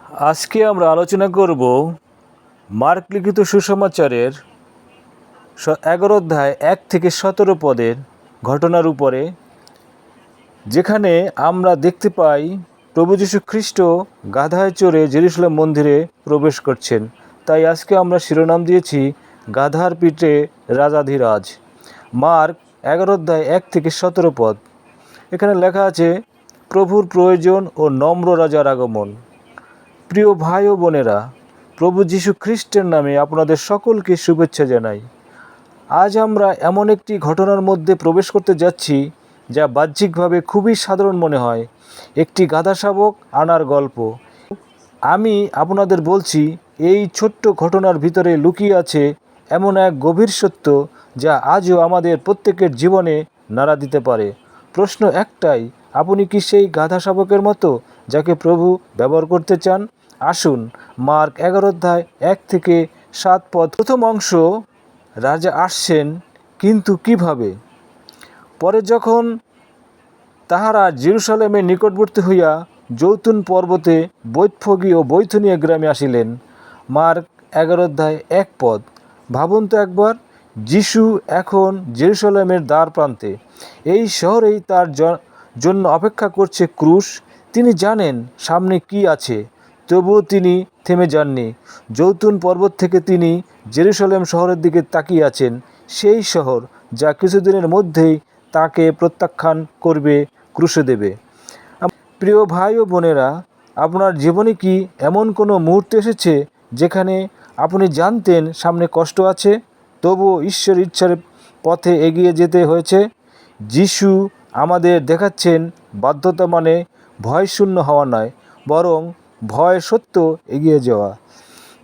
আজকে আমরা আলোচনা করব মার্ক লিখিত সুসমাচারের 11 অধ্যায় 1 থেকে 17 পদের ঘটনার উপরে, যেখানে আমরা দেখতে পাই প্রভু যীশু খ্রিস্ট গাধায় চড়ে জেরুজালেম মন্দিরে প্রবেশ করছেন। তাই আজকে আমরা শিরোনাম দিয়েছি গাধার পিঠে রাজাধিরাজ। মার্ক 11 অধ্যায় 1 থেকে 17 পদ। এখানে লেখা আছে, প্রভুর প্রয়োজন ও নম্র রাজার আগমন। প্রিয় ভাই ও বোনেরা, প্রভু যীশু খ্রিস্টের নামে আপনাদের সকলকে শুভেচ্ছা জানাই। আজ আমরা এমন একটি ঘটনার মধ্যে প্রবেশ করতে যাচ্ছি যা বাহ্যিকভাবে খুবই সাধারণ মনে হয়, একটি গাধা শাবক আনার গল্প। আমি আপনাদের বলছি, এই ছোট্ট ঘটনার ভিতরে লুকিয়ে আছে এমন এক গভীর সত্য যা আজও আমাদের প্রত্যেকের জীবনে নাড়া দিতে পারে। প্রশ্ন একটাই, আপনি কি সেই গাধা শাবকের মতো যাকে প্রভু ব্যবহার করতে চান? আসুন, মার্ক 11 অধ্যায় 1 থেকে 7 পদ। প্রথম অংশ, রাজা আসছেন, কিন্তু কিভাবে? পরে যখন তাহারা জেরুজালেমের নিকটবর্তী হইয়া জৈতুন পর্বতে বৈতফগী ও বৈথুনিয়া গ্রামে আসিলেন। মার্ক 11 অধ্যায় 1 পদ। ভাবুন তো একবার, যিশু এখন জেরুজালেমের দ্বার প্রান্তে। এই শহরেই তার জন্য অপেক্ষা করছে ক্রুশ। তিনি জানেন সামনে কি আছে, তবুও তিনি থেমে যাননি। জৈতুন পর্বত থেকে তিনি জেরুজালেম শহরের দিকে তাকিয়ে আছেন, সেই শহর যা কিছুদিনের মধ্যেই তাকে প্রত্যাখ্যান করবে, ক্রুশে দেবে। প্রিয় ভাই ও বোনেরা, আপনার জীবনে কি এমন কোনো মুহূর্ত এসেছে যেখানে আপনি জানতেন সামনে কষ্ট আছে, তবুও ঈশ্বরের ইচ্ছার পথে এগিয়ে যেতে হয়েছে? যিশু আমাদের দেখাচ্ছেন বাধ্যতা মানে ভয়শূন্য হওয়া নয়, বরং ভয় সত্য এগিয়ে যাওয়া।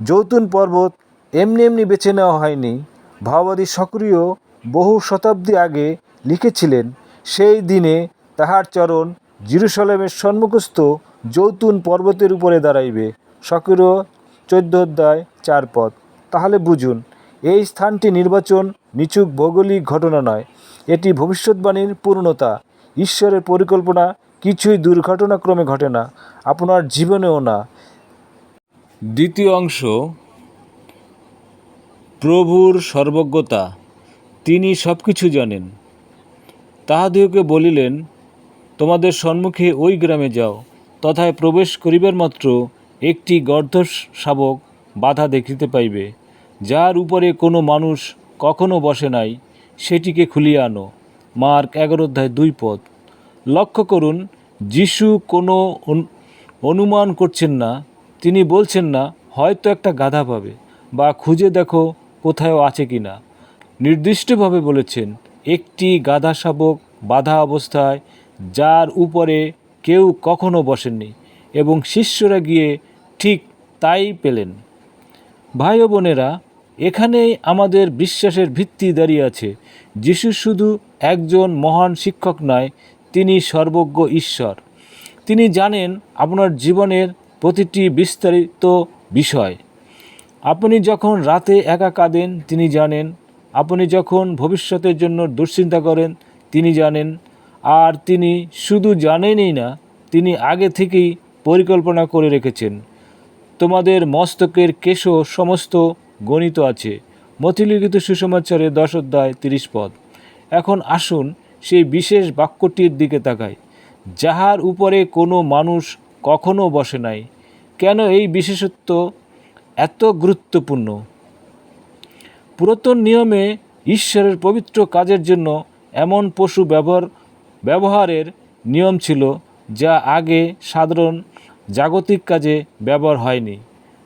জৈতুন পর্বত এমনি এমনি বেছে নেওয়া হয়নি। ভাববাদী সক্রিয় বহু শতাব্দী আগে লিখেছিলেন, সেই দিনে তাহার চরণ জেরুজালেমের সম্মুখস্থ জৈতুন পর্বতের উপরে দাঁড়াইবে। সক্রিয় 14 অধ্যায় 4 পদ। তাহলে বুঝুন, এই স্থানটি নির্বাচন নিছক ভৌগোলিক ঘটনা নয়, এটি ভবিষ্যৎবাণীর পূর্ণতা। ঈশ্বরের পরিকল্পনা কিছুই দুর্ঘটনাক্রমে ঘটে না, আপনার জীবনেও না। দ্বিতীয় অংশ, প্রভুর সর্বজ্ঞতা। তিনি সব কিছু জানেন। তাহাদিওকে বলিলেন, তোমাদের সম্মুখে ওই গ্রামে যাও, তথায় প্রবেশ করিবার মাত্র একটি গর্ধ শাবক বাধা দেখিতে পাইবে, যার উপরে কোনো মানুষ কখনো বসে নাই, সেটিকে খুলিয়া আনো। মার্ক 11 অধ্যায় 2 পদ। লক্ষ্য করুন, যিশু কোনো অনুমান করছেন না। তিনি বলছেন না, হয়তো একটা গাধা পাবে, বা খুঁজে দেখো কোথাও আছে কি না। নির্দিষ্টভাবে বলেছেন, একটি গাধা শাবক বাধা অবস্থায়, যার উপরে কেউ কখনো বসেননি, এবং শিষ্যরা গিয়ে ঠিক তাই পেলেন। ভাই ও বোনেরা, এখানেই আমাদের বিশ্বাসের ভিত্তি দাঁড়িয়ে আছে। যিশু শুধু একজন মহান শিক্ষক নয়, তিনি সর্বজ্ঞ ঈশ্বর। তিনি জানেন আপনার জীবনের প্রতিটি বিস্তারিত বিষয়। আপনি যখন রাতে একা কাঁদেন, তিনি জানেন। আপনি যখন ভবিষ্যতের জন্য দুশ্চিন্তা করেন, তিনি জানেন। আর তিনি শুধু জানেনই না, তিনি আগে থেকেই পরিকল্পনা করে রেখেছেন। তোমাদের মস্তকের কেশও সমস্ত গণিত আছে। মথিলিখিত সুসমাচারে 10 অধ্যায় 30 পদ। এখন আসুন সেই বিশেষ বাক্যটির দিকে তাকাই, যাহার উপরে কোনো মানুষ কখনো বসে নাই। কেন এই বিশেষত্ব এত গুরুত্বপূর্ণ? পুরাতন নিয়মে ঈশ্বরের পবিত্র কাজের জন্য এমন পশু ব্যবহারের নিয়ম ছিল, যা আগে সাধারণ জাগতিক কাজে ব্যবহার হয়নি।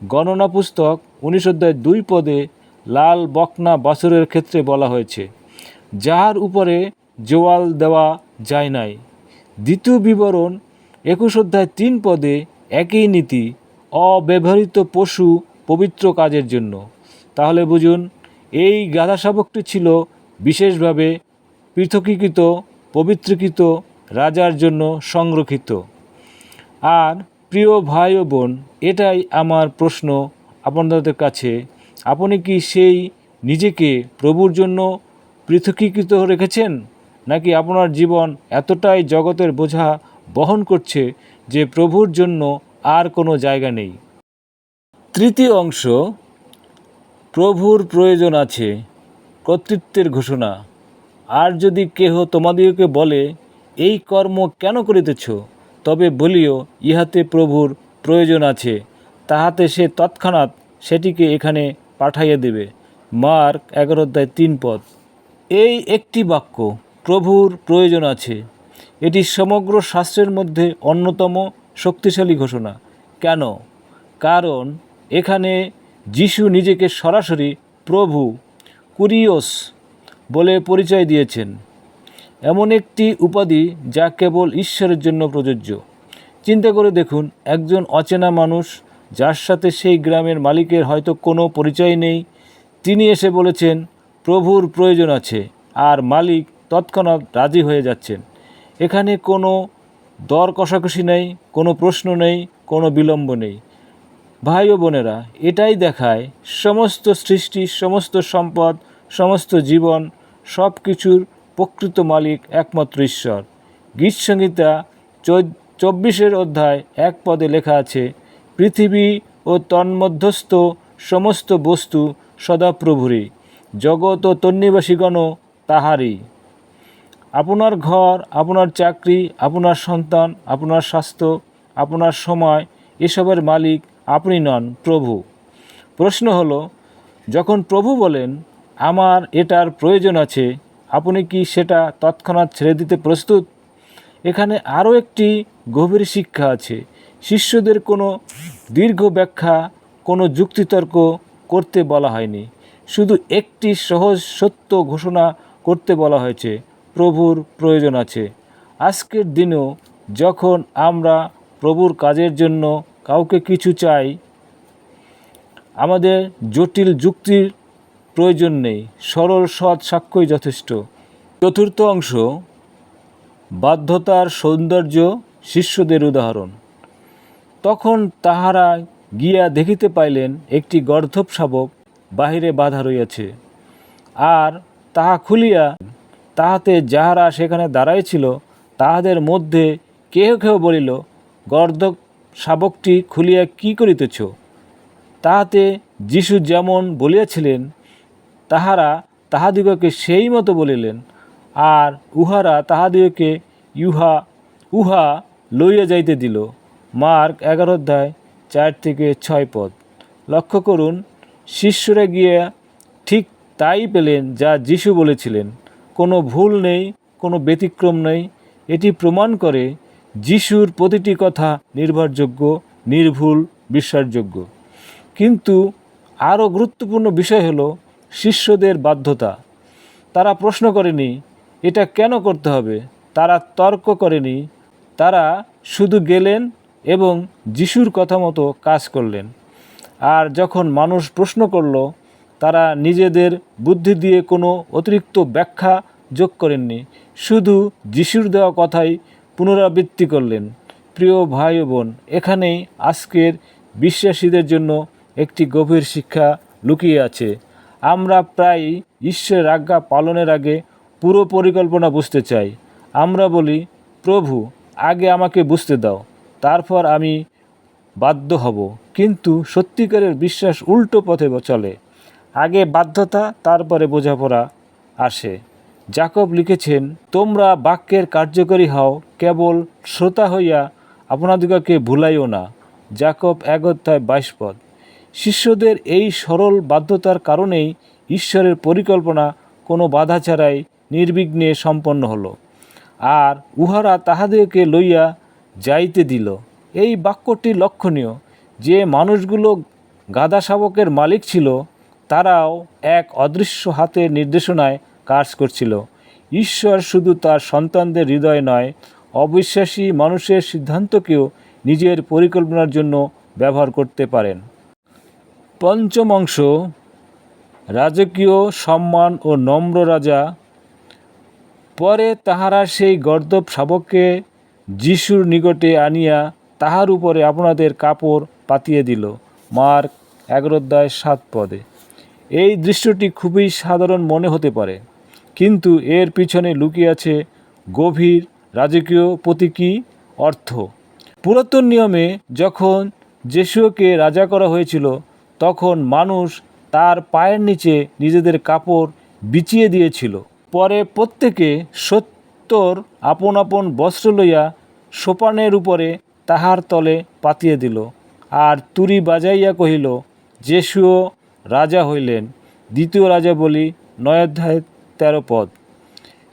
গণনা পুস্তক 19 অধ্যায় 2 পদে লাল বকনা বাছুরের ক্ষেত্রে বলা হয়েছে, যাহার উপরে জোয়াল দেওয়া যায় নাই। দ্বিতীয় বিবরণ 21 অধ্যায় 3 পদে একই নীতি, অব্যবহৃত পশু পবিত্র কাজের জন্য। তাহলে বুঝুন, এই গাধা শাবকটি ছিল বিশেষভাবে পৃথকীকৃত, পবিত্রকৃত, রাজার জন্য সংরক্ষিত। আর প্রিয় ভাই ও বোন, এটাই আমার প্রশ্ন আপনাদের কাছে। আপনি কি সেই নিজেকে প্রভুর জন্য পৃথকীকৃত রেখেছেন, নাকি আপনার জীবন এতটাই জগতের বোঝা বহন করছে যে প্রভুর জন্য আর কোনো জায়গা নেই। তৃতীয় অংশ, প্রভুর প্রয়োজন আছে, কর্তৃত্বের ঘোষণা। আর যদি কেহ তোমাদিগকে বলে, এই কর্ম কেন করিতেছ, তবে বলিও, ইহাতে প্রভুর প্রয়োজন আছে, তাহাতে সে তৎক্ষণাৎ সেটিকে এখানে পাঠাইয়া দেবে। মার্ক 11:3। এই একটি বাক্য, প্রভুর প্রয়োজন আছে, এটি সমগ্র শাস্ত্রের মধ্যে অন্যতম শক্তিশালী ঘোষণা। কেন? কারণ এখানে যিশু নিজেকে সরাসরি প্রভু, কুরিওস বলে পরিচয় দিয়েছেন। এমন একটি উপাধি যা কেবল ঈশ্বরের জন্য প্রযোজ্য। চিন্তা করে দেখুন, একজন অচেনা মানুষ, যার সাথে সেই গ্রামের মালিকের হয়তো কোনো পরিচয় নেই, তিনি এসে বলেছেন প্রভুর প্রয়োজন আছে, আর মালিক তৎক্ষণাৎ রাজি হয়ে যাচ্ছেন। এখানে কোনো দর কষাকষি নেই, কোনো প্রশ্ন নেই, কোনো বিলম্ব নেই। ভাই ও বোনেরা, এটাই দেখায় সমস্ত সৃষ্টি, সমস্ত সম্পদ, সমস্ত জীবন, সব কিছুর প্রকৃত মালিক একমাত্র ঈশ্বর। গীতসংহিতা 24 লেখা আছে, পৃথিবী ও তন্মধ্যস্থ সমস্ত বস্তু সদাপ্রভুরই, জগৎ ও তন্নিবাসীগণও তাহারই। আপনার ঘর, আপনার চাকরি, আপনার সন্তান, আপনার স্বাস্থ্য, আপনার সময়, এসবের মালিক আপনি নন, প্রভু। প্রশ্ন হলো, যখন প্রভু বলেন আমার এটার প্রয়োজন আছে, আপনি কি সেটা তৎক্ষণাৎ ছেড়ে দিতে প্রস্তুত? এখানে আরও একটি গভীর শিক্ষা আছে। শিষ্যদের কোনো দীর্ঘ ব্যাখ্যা, কোনো যুক্তিতর্ক করতে বলা হয়নি, শুধু একটি সহজ সত্য ঘোষণা করতে বলা হয়েছে, প্রভুর প্রয়োজন আছে। আজকের দিনেও যখন আমরা প্রভুর কাজের জন্য কাউকে কিছু চাই, আমাদের জটিল যুক্তির প্রয়োজন নেই, সরল সৎ সাক্ষ্যই যথেষ্ট। চতুর্থ অংশ, বাধ্যতার সৌন্দর্য, শিষ্যদের উদাহরণ। তখন তাহারা গিয়া দেখিতে পাইলেন একটি গর্দভ শাবক বাহিরে বাঁধা রইয়াছে, আর তাহা খুলিয়া তাহাতে যাহারা সেখানে দাঁড়াইছিল তাহাদের মধ্যে কেহ কেহ বলিল, গর্দভ শাবকটি খুলিয়া কি করিতেছ? তাহাতে যিশু যেমন বলিয়াছিলেন তাহারা তাহাদিগকে সেই মতো বলিলেন, আর উহারা তাহাদিগকে উহা লইয়া যাইতে দিল। মার্ক 11:4-6। লক্ষ্য করুন, শিষ্যরা গিয়া ঠিক তাই পেলেন যা যিশু বলেছিলেন। কোনো ভুল নেই, কোনো ব্যতিক্রম নেই। এটি প্রমাণ করে যিশুর প্রতিটি কথা নির্ভরযোগ্য, নির্ভুল, বিশ্বাসযোগ্য। কিন্তু আরও গুরুত্বপূর্ণ বিষয় হলো শিষ্যদের বাধ্যতা। তারা প্রশ্ন করেনি এটা কেন করতে হবে, তারা তর্ক করেনি, তারা শুধু গেলেন এবং যিশুর কথা মতো কাজ করলেন। আর যখন মানুষ প্রশ্ন করল, তারা নিজেদের বুদ্ধি দিয়ে কোনো অতিরিক্ত ব্যাখ্যা যোগ করেননি, শুধু যিশুর দেওয়া কথাই পুনরাবৃত্তি করলেন। প্রিয় ভাই ও বোন, এখানেই আজকের বিশ্বাসীদের জন্য একটি গভীর শিক্ষা লুকিয়ে আছে। আমরা প্রায় ঈশ্বরের আজ্ঞা পালনের আগে পুরো পরিকল্পনা বুঝতে চাই। আমরা বলি, প্রভু আগে আমাকে বুঝতে দাও, তারপর আমি বাধ্য হব। কিন্তু সত্যিকারের বিশ্বাস উল্টো পথে চলে। আগে বাধ্যতা, তারপরে বোঝাপড়া আসে। যাকব লিখেছেন, তোমরা বাক্যের কার্যকরী হও, কেবল শ্রোতা হইয়া আপনাদিগকে ভুলাইও না। যাকব 1:22। শিষ্যদের এই সরল বাধ্যতার কারণেই ঈশ্বরের পরিকল্পনা কোনো বাধা ছাড়াই নির্বিঘ্নে সম্পন্ন হলো, আর উহারা তাহাদেরকে লইয়া যাইতে দিল। এই বাক্যটি লক্ষণীয়। যে মানুষগুলো গাদা শাবকের মালিক ছিল, তারাও এক অদৃশ্য হাতের নির্দেশনায় কাজ করছিল। ঈশ্বর শুধু তার সন্তানদের হৃদয় নয়, অবিশ্বাসী মানুষের সিদ্ধান্তকেও নিজের পরিকল্পনার জন্য ব্যবহার করতে পারেন। পঞ্চম অংশ, রাজকীয় সম্মান ও নম্র রাজা। পরে তাহারা সেই গর্দভ শাবককে যিশুর নিকটে আনিয়া তাহার উপরে আপনাদের কাপড় পাতিয়ে দিল। মার্ক 11:7। এই দৃশ্যটি খুবই সাধারণ মনে হতে পারে, কিন্তু এর পিছনে লুকিয়ে আছে গভীর রাজকীয় প্রতীকী অর্থ। পুরাতন নিয়মে যখন যিশুকে রাজা করা হয়েছিল তখন মানুষ তার পায়ের নিচে নিজেদের কাপড় বিছিয়ে দিয়েছিল। পরে প্রত্যেকে 70 আপন আপন বস্ত্র লইয়া সোপানের উপরে তাহার তলে পাতিয়া দিল, আর তুরি বাজাইয়া কহিল, যিশুও রাজা হইলেন। 2 রাজাবলী 9:13 পদ।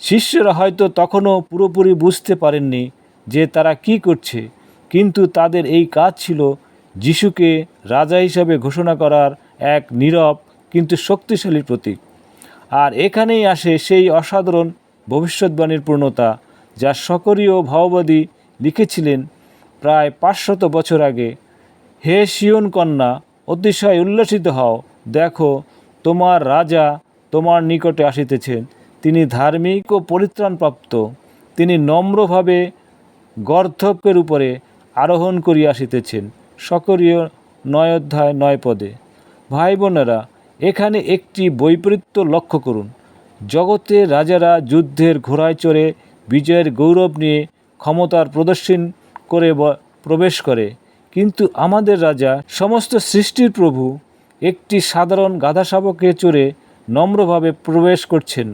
শিষ্যরা হয়তো তখনও পুরোপুরি বুঝতে পারেননি যে তারা কি করছে, কিন্তু তাদের এই কাজ ছিল যিশুকে রাজা হিসাবে ঘোষণা করার এক নীরব কিন্তু শক্তিশালী প্রতীক। আর এখানেই আসে সেই অসাধারণ ভবিষ্যৎবাণীর পূর্ণতা যা সকরীয় ভাওবাদী লিখেছিলেন প্রায় 500 বছর আগে। হে সিয়ন কন্যা, অতিশয় উল্লসিত হও, দেখো তোমার রাজা তোমার নিকটে আসিতেছেন। তিনি ধার্মিক ও পরিত্রাণপ্রাপ্ত, তিনি নম্রভাবে গর্ধবের উপরে আরোহণ করিয়া আসিতেছেন। সকরীয় 9:9 পদে। ভাই বোনেরা, এখানে একটি বৈপরীত্য লক্ষ্য করুন। জগতের রাজারা যুদ্ধের ঘোড়ায় চড়ে বিজয়ের গৌরব নিয়ে ক্ষমতার প্রদর্শন করে প্রবেশ করে, কিন্তু আমাদের রাজা, সমস্ত সৃষ্টির প্রভু, একটি সাধারণ গাধা শাবকে চড়ে নম্রভাবে প্রবেশ করছেন।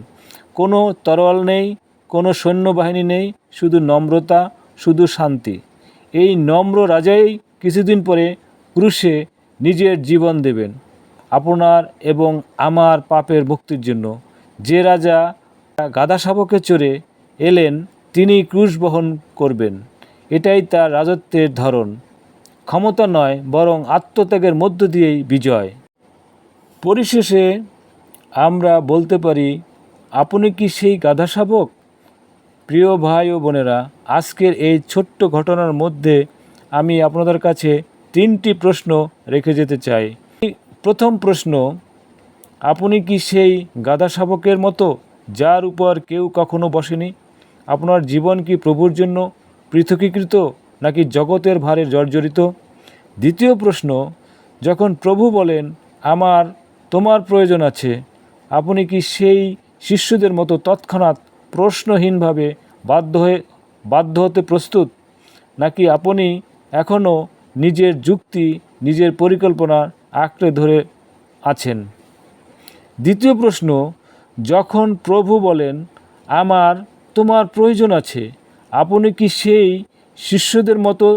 কোনো তরোয়াল নেই, কোনো সৈন্যবাহিনী নেই, শুধু নম্রতা, শুধু শান্তি। এই নম্র রাজাই কিছুদিন পরে ক্রুশে নিজের জীবন দেবেন আপনার এবং আমার পাপের মুক্তির জন্য। যে রাজা গাধা শাবকে চড়ে এলেন তিনি ক্রুশ বহন করবেন। এটাই তার রাজত্বের ধরন। ক্ষমতা নয়, বরং আত্মত্যাগের মধ্য দিয়েই বিজয়। পরিশেষে আমরা বলতে পারি, আপনি কি সেই গাধা শাবক? প্রিয় ভাই ও বোনেরা, আজকের এই ছোট্ট ঘটনার মধ্যে আমি আপনাদের কাছে 3টি প্রশ্ন রেখে যেতে চাই। প্রথম প্রশ্ন, আপনি কি সেই গাধা শাবকের মতো যার উপর কেউ কখনো বসেনি? আপনার জীবন কি প্রভুর জন্য পৃথকীকৃত নাকি জগতের ভারে জর্জরিত? দ্বিতীয় প্রশ্ন, যখন প্রভু বলেন আমার তোমার প্রয়োজন আছে, আপনি কি সেই শিষ্যদের মতো তৎক্ষণাৎ প্রশ্নহীনভাবে বাধ্য হতে প্রস্তুত, নাকি আপনি এখনও নিজের যুক্তি, নিজের পরিকল্পনা আঁকড়ে ধরে আছেন? দ্বিতীয় প্রশ্ন, যখন প্রভু বলেন আমার তোমার প্রয়োজন আছে, আপনি কি সেই শিষ্যদের মতো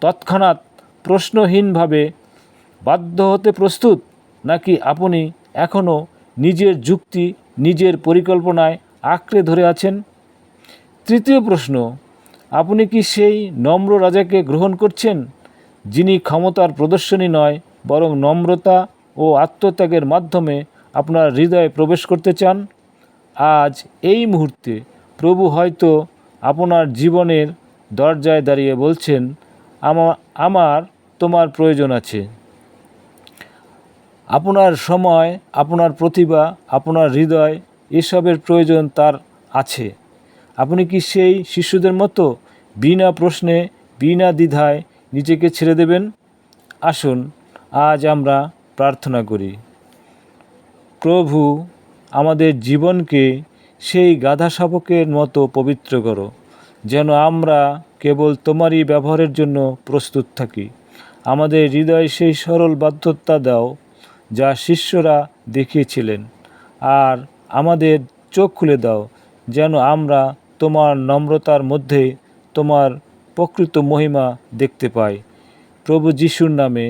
তৎক্ষণাৎ প্রশ্নহীনভাবে বাধ্য হতে প্রস্তুত, নাকি আপনি এখনও নিজের যুক্তি, নিজের পরিকল্পনায় আঁকড়ে ধরে আছেন? তৃতীয় প্রশ্ন, আপনি কি সেই নম্র রাজাকে গ্রহণ করছেন, যিনি ক্ষমতার প্রদর্শনী নয়, বরং নম্রতা ও আত্মত্যাগের মাধ্যমে আপনার হৃদয়ে প্রবেশ করতে চান? আজ এই মুহূর্তে প্রভু হয়তো আপনার জীবনের দরজায় দাঁড়িয়ে বলছেন, আমার তোমার প্রয়োজন আছে। আপনার সময়, আপনার প্রতিভা, আপনার হৃদয়, এসবের প্রয়োজন তার আছে। আপনি কি সেই শিশুদের মতো বিনা প্রশ্নে, বিনা দ্বিধায় নিজেকে ছেড়ে দেবেন? আসুন আজ আমরা প্রার্থনা করি। প্রভু, আমাদের জীবনকে সেই গাধা শাবকের মতো পবিত্র করো, যেন আমরা কেবল তোমারই ব্যবহারের জন্য প্রস্তুত থাকি। আমাদের হৃদয়ে সেই সরল বাধ্যতা দাও যা শিষ্যরা দেখিয়েছিলেন, আর আমাদের চোখ খুলে দাও যেন আমরা তোমার নম্রতার মধ্যে তোমার প্রকৃত মহিমা দেখতে পাই। প্রভু যিশুর নামে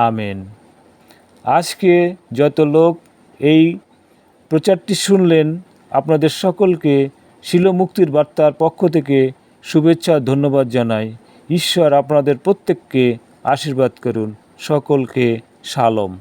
আমেন। আজকে যত লোক এই প্রচারটি শুনলেন, আপনাদের সকলকে শিলো মুক্তির বার্তার পক্ষ থেকে শুভেচ্ছা, ধন্যবাদ জানাই। ঈশ্বর আপনাদের প্রত্যেককে আশীর্বাদ করুন। সকলকে শাሎም।